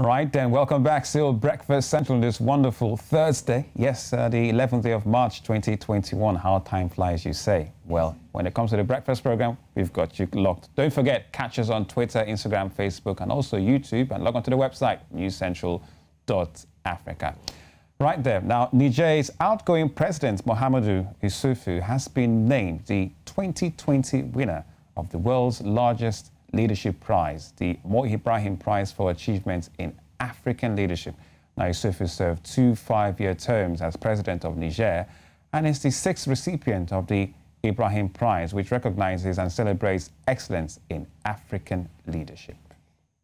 Right then, welcome back. Still Breakfast Central on this wonderful Thursday. Yes, the 11th day of March 2021. How time flies, you say. Well, when it comes to the breakfast program, we've got you locked. Don't forget, catch us on Twitter, Instagram, Facebook, and also YouTube, and log on to the website, newscentral.africa. Right there. Now, Niger's outgoing President Mahamadou Issoufou has been named the 2020 winner of the world's largest leadership prize, the Ibrahim Prize for achievement in African leadership. Now, Issoufou served 2 5-year terms as President of Niger and is the 6th recipient of the Ibrahim Prize, which recognizes and celebrates excellence in African leadership.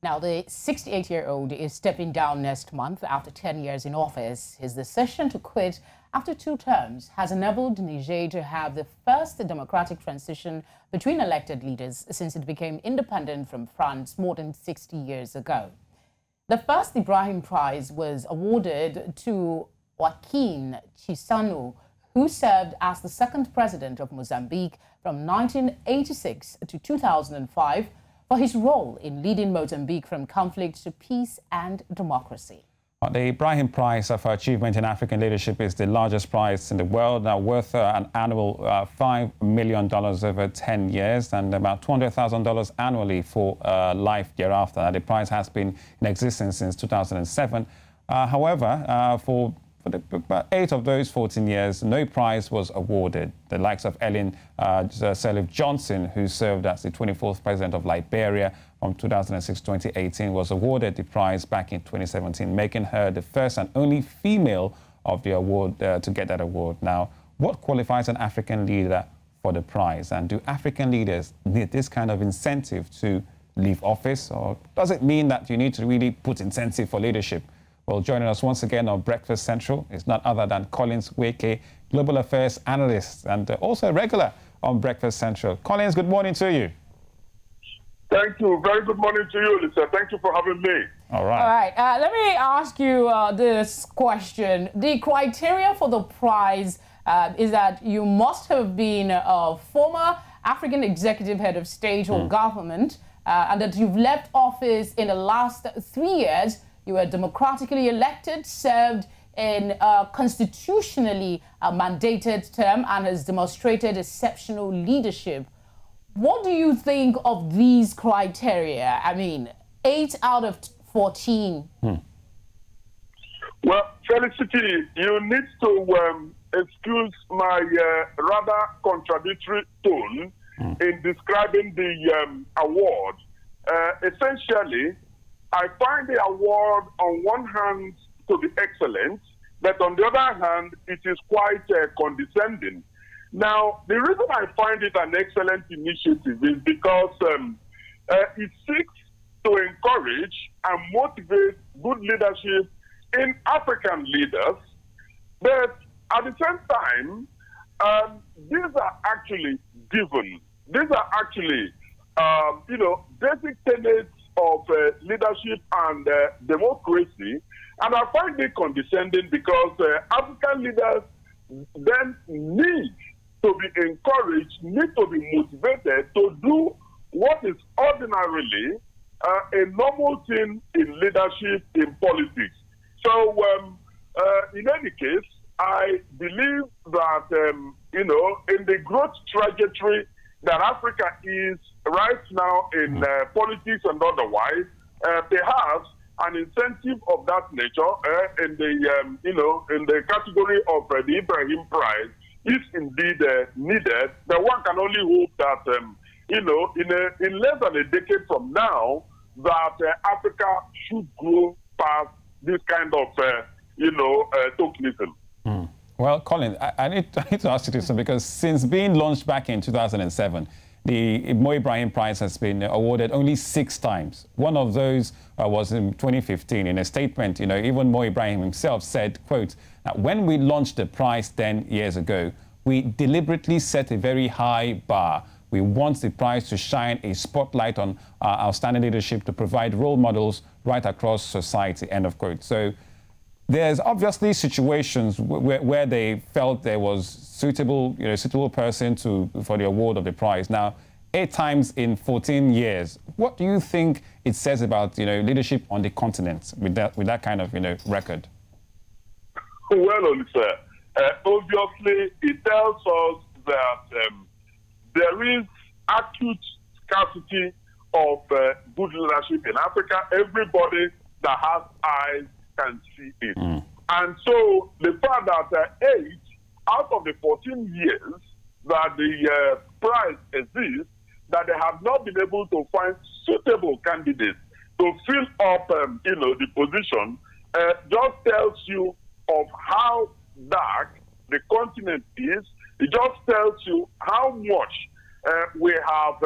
Now, the 68-year-old is stepping down next month after 10 years in office. His decision to quit after 2 terms has enabled Niger to have the first democratic transition between elected leaders since it became independent from France more than 60 years ago. The first Ibrahim Prize was awarded to Nweke who served as the 2nd president of Mozambique from 1986 to 2005 for his role in leading Mozambique from conflict to peace and democracy. The Ibrahim Prize for achievement in African leadership is the largest prize in the world, now worth an annual $5 million over 10 years and about $200,000 annually for life thereafter. The prize has been in existence since 2007. However, for 8 of those 14 years, no prize was awarded. The likes of Ellen Sirleaf Johnson, who served as the 24th president of Liberia from 2006 to 2018, was awarded the prize back in 2017, making her the first and only female of the award to get that award. Now, what qualifies an African leader for the prize? And do African leaders need this kind of incentive to leave office? Or does it mean that you need to really put incentive for leadership? Well, joining us once again on Breakfast Central is not other than Nweke, Global Affairs Analyst, and also a regular on Breakfast Central. Collins, good morning to you. Thank you. Very good morning to you, Lisa. Thank you for having me. All right. All right. Let me ask you this question. The criteria for the prize is that you must have been a former African executive head of state or government, and that you've left office in the last 3 years. You were democratically elected, served in a constitutionally mandated term, and has demonstrated exceptional leadership. What do you think of these criteria? I mean, 8 out of 14. Well, Felicity, you need to excuse my rather contradictory tone in describing the award. Essentially, I find the award on one hand to be excellent, but on the other hand, it is quite condescending. Now, the reason I find it an excellent initiative is because it seeks to encourage and motivate good leadership in African leaders, but at the same time, these are actually given. These are actually, basic tenets of leadership and democracy, and I find it condescending because African leaders then need to be encouraged, need to be motivated to do what is ordinarily a normal thing in leadership, in politics. So, in any case, I believe that, in the growth trajectory that Africa is right now in politics and otherwise, perhaps an incentive of that nature in the in the category of the Ibrahim Prize is indeed needed. But one can only hope that in less than a decade from now, that Africa should grow past this kind of tokenism. Well, Colin, I need to ask you this because since being launched back in 2007, the Ibrahim Prize has been awarded only 6 times. One of those was in 2015. In a statement, even Ibrahim himself said, quote, that when we launched the prize 10 years ago, we deliberately set a very high bar. We want the prize to shine a spotlight on outstanding leadership, to provide role models right across society, end of quote. So there's obviously situations where they felt there was suitable person for the award of the prize. Now, 8 times in 14 years, What do you think it says about, leadership on the continent with that kind of, record? Well, Olisa, obviously, it tells us that there is acute scarcity of good leadership in Africa. Everybody that has eyes can see it. And so the fact that 8 out of the 14 years that the prize exists, that they have not been able to find suitable candidates to fill up, the position, just tells you of how dark the continent is. It just tells you how much we have,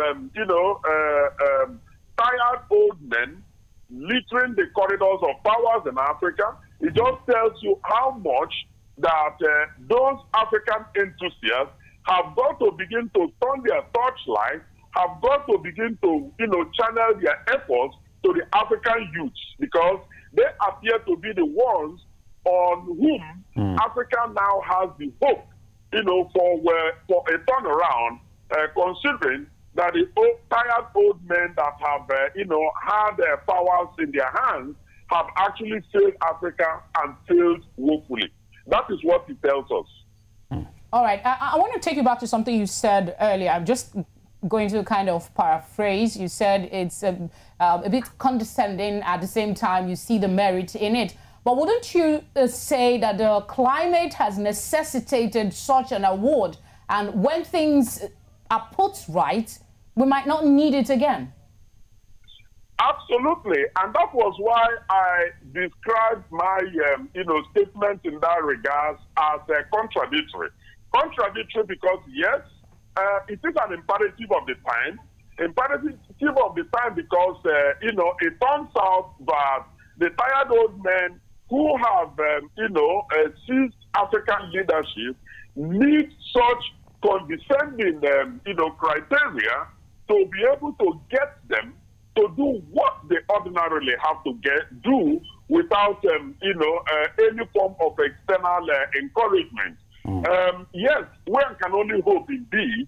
tired old men littering the corridors of powers in Africa. It just tells you how much that those African enthusiasts have got to begin to turn their torchlight, have got to begin to, channel their efforts to the African youths, because they appear to be the ones on whom Africa now has the hope, for a turnaround, considering that the tired old men that have, had their powers in their hands have actually failed Africa and failed woefully. That is what it tells us. All right. I want to take you back to something you said earlier. I'm just going to kind of paraphrase. You said it's a bit condescending. At the same time, you see the merit in it. But wouldn't you say that the climate has necessitated such an award? And when things are put right, we might not need it again. Absolutely. And that was why I described my, statement in that regard as contradictory. Contradictory because, yes, it is an imperative of the time. Imperative of the time because, it turns out that the tired old men who have, seized African leadership need such condescending, criteria to be able to get them to do what they ordinarily have to do without, any form of external encouragement. Yes, one can only hope indeed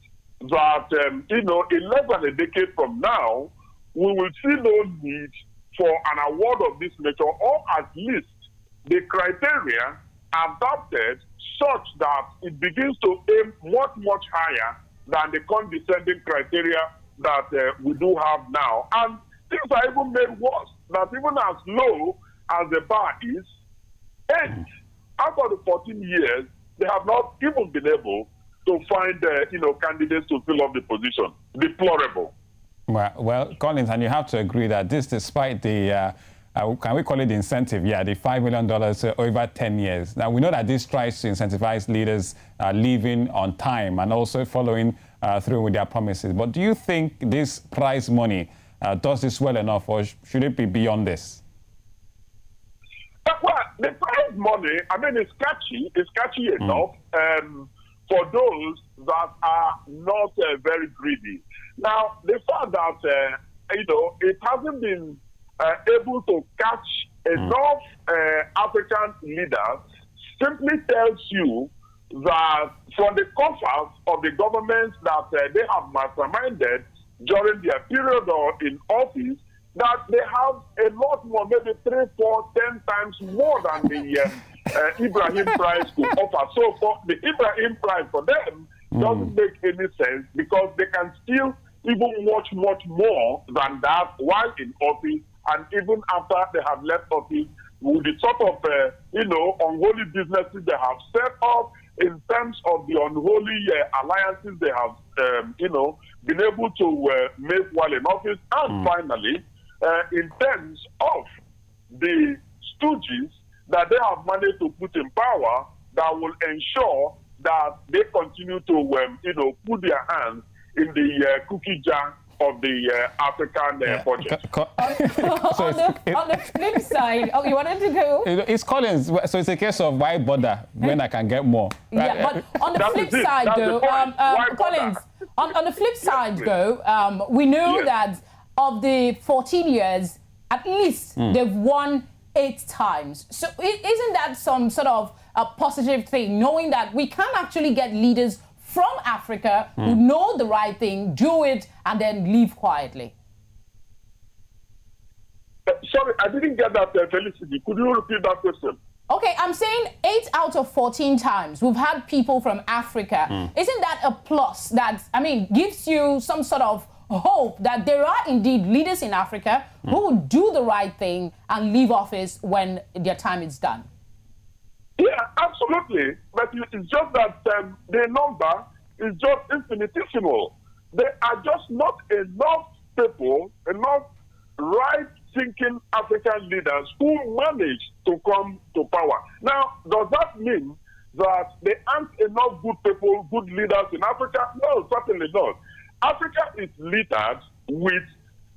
that, in less than a decade from now, we will see no need for an award of this nature, or at least the criteria adopted such that it begins to aim much, much higher than the condescending criteria that we do have now. And things are even made worse, that even as low as the bar is, 8 out of the 14 years, they have not even been able to find, candidates to fill up the position. Deplorable. Well, Collins, and you have to agree that this, despite the, can we call it the incentive? Yeah, the $5 million over 10 years. Now, we know that this tries to incentivize leaders leaving on time and also following through with their promises. But do you think this prize money does this well enough, or should it be beyond this? Well, the prize money, I mean, it's catchy enough for those that are not very greedy. Now, the fact that, it hasn't been able to catch enough African leaders simply tells you that from the coffers of the governments that they have masterminded during their period or in office, that they have a lot more, maybe 3, 4, 10 times more than the Ibrahim Prize could offer. So for the Ibrahim Prize, for them, doesn't make any sense, because they can still even much more than that while in office, and even after they have left office, with the sort of, unholy businesses they have set up, in terms of the unholy alliances they have, been able to make while in office. And finally, in terms of the stooges that they have managed to put in power that will ensure that they continue to, put their hands in the cookie jar of the African budget. On the flip side, you wanted to go? It's Collins, so it's a case of why bother when I can get more. Right? Yeah, but on the flip side, though, Collins, on the flip side, though, we know that of the 14 years, at least they've won 8 times. So isn't that some sort of a positive thing, knowing that we can actually get leaders from Africa who know the right thing, do it, and then leave quietly? Sorry, I didn't get that, Felicity. Could you repeat that question? Okay, I'm saying 8 out of 14 times we've had people from Africa. Isn't that a plus that, I mean, gives you some sort of hope that there are indeed leaders in Africa who will do the right thing and leave office when their time is done? Yeah, absolutely. But it's just that the number is just infinitesimal. There are just not enough people, enough right-thinking African leaders who manage to come to power. Now, does that mean that there aren't enough good people, good leaders in Africa? No, certainly not. Africa is littered with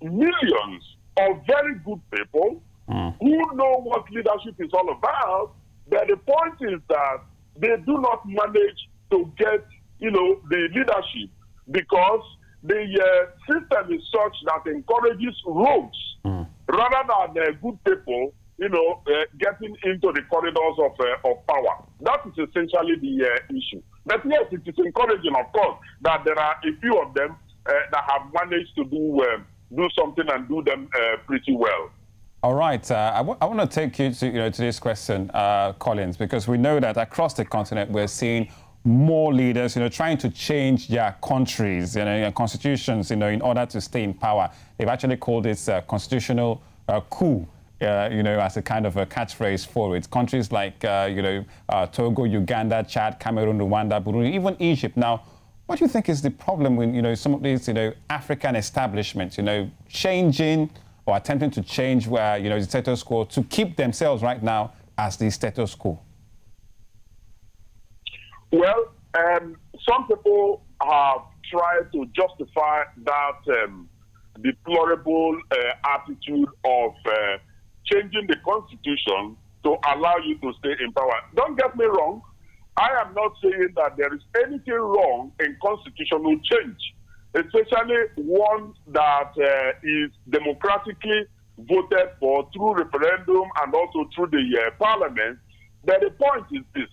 millions of very good people who know what leadership is all about, but the point is that they do not manage to get, the leadership because the system is such that encourages rogues rather than good people, getting into the corridors of power. That is essentially the issue. But yes, it is encouraging, of course, that there are a few of them that have managed to do something and do them pretty well. All right. I want to take you to this question, Collins, because we know that across the continent we're seeing more leaders, trying to change their countries, constitutions, in order to stay in power. They've actually called this constitutional coup, as a kind of a catchphrase for it. Countries like, Togo, Uganda, Chad, Cameroon, Rwanda, Burundi, even Egypt. Now, what do you think is the problem with, some of these, African establishments, changing or attempting to change where, the status quo to keep themselves right now as the status quo? Well, some people have tried to justify that deplorable attitude of changing the constitution to allow you to stay in power. Don't get me wrong. I am not saying that there is anything wrong in constitutional change, especially one that is democratically voted for through referendum and also through the parliament. But the point is this.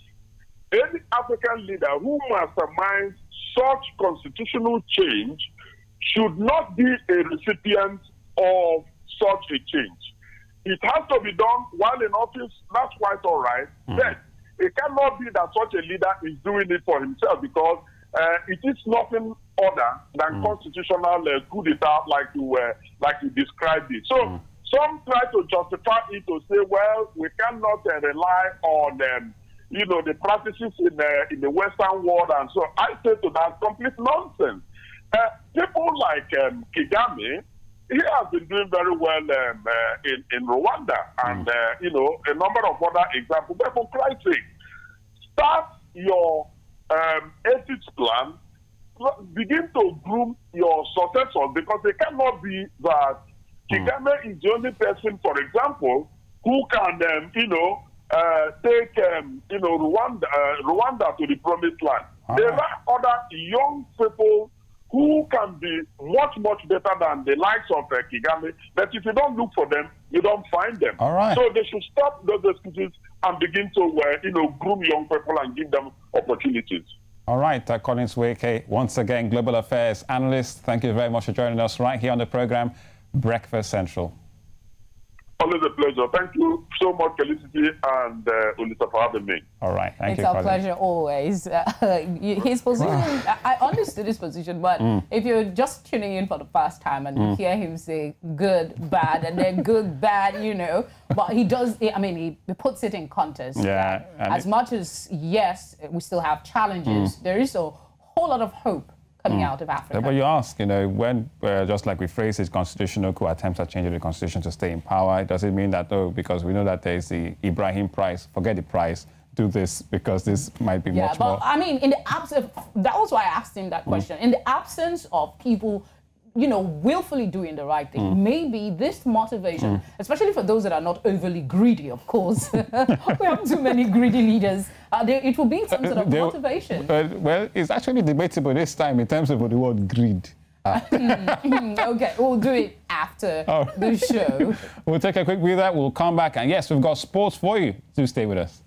Any African leader who masterminds such constitutional change should not be a recipient of such a change. It has to be done while in office. That's quite all right. Then it cannot be that such a leader is doing it for himself because it is nothing other than constitutional coup d'etat, like you described it. So some try to justify it to say, well, we cannot rely on the practices in the Western world, and so I say to that, complete nonsense. People like Kagame, he has been doing very well in Rwanda, and a number of other examples. But for Christ's sake, start your ethics plan, begin to groom your successors, because it cannot be that Kagame is the only person, for example, who can take Rwanda to the promised land. There are other young people who can be much better than the likes of Kagame, but if you don't look for them, you don't find them. All right. So they should stop those excuses and begin to groom young people and give them opportunities. All right, Collins Nweke, once again, Global Affairs Analyst, thank you very much for joining us right here on the program, Breakfast Central. Always a pleasure. Thank you so much, Felicity and Ulisa, for having me. All right. Thank you. It's our pleasure always. His position, I understood his position, but if you're just tuning in for the first time and you hear him say good, bad, and then good, bad, but he does, he puts it in context. Yeah. As much as, yes, we still have challenges, there is a whole lot of hope coming out of Africa. But you ask, when, just like we phrase it, constitutional coup attempts at changing the constitution to stay in power, does it mean that, because we know that there's the Ibrahim Prize, forget the prize, do this because this might be much more. I mean, in the absence, that was why I asked him that question. In the absence of people, willfully doing the right thing, maybe this motivation, especially for those that are not overly greedy, of course, we have too many greedy leaders, it will be some sort of motivation. Well, it's actually debatable this time in terms of the word greed. Okay, we'll do it after the show. We'll take a quick breather, we'll come back, and yes, we've got sports for you. Do stay with us.